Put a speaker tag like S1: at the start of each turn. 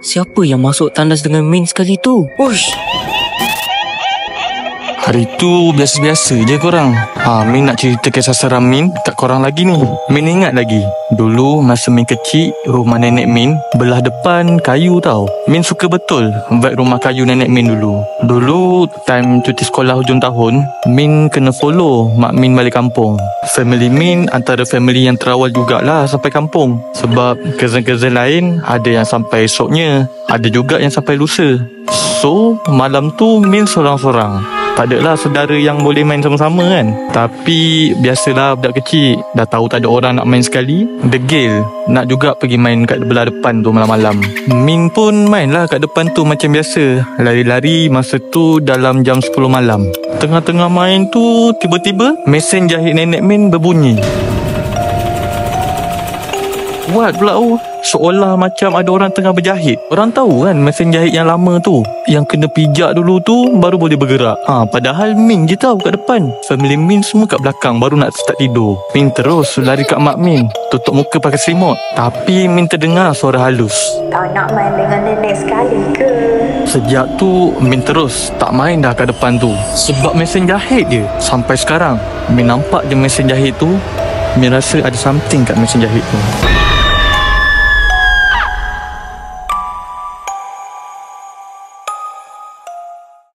S1: Siapa yang masuk tandas dengan Min sekali tu?
S2: Ush. Hari tu biasa-biasa je korang. Min nak cerita kisah seram Min kat korang lagi ni. Min ingat lagi, dulu masa Min kecil, rumah nenek Min belah depan kayu tau. Min suka betul vibe rumah kayu nenek Min dulu. Dulu time cuti sekolah hujung tahun, Min kena follow mak Min balik kampung. Family Min antara family yang terawal jugalah sampai kampung. Sebab cousin-cousin lain ada yang sampai esoknya, ada juga yang sampai lusa. So malam tu Min sorang-sorang. Tak adalah saudara yang boleh main sama-sama kan. Tapi biasalah budak kecil, dah tahu tak ada orang nak main sekali, degil nak juga pergi main kat belah depan tu malam-malam. Min pun main lah kat depan tu macam biasa. Lari-lari masa tu dalam jam 10 malam. Tengah-tengah main tu, tiba-tiba mesin jahit nenek Min berbunyi. Kuat pula tu. Seolah macam ada orang tengah berjahit. Orang tahu kan mesin jahit yang lama tu, yang kena pijak dulu tu baru boleh bergerak. Padahal Min je tahu kat depan. Family Min semua kat belakang baru nak start tidur. Min terus lari kat mak Min, tutup muka pakai selimut. Tapi Min terdengar suara halus.
S3: Kau nak main dengan nenek sekali ke?
S2: Sejak tu Min terus tak main dah kat depan tu. Sebab mesin jahit je. Sampai sekarang Min nampak je mesin jahit tu, Min rasa ada something kat mesin jahit tu.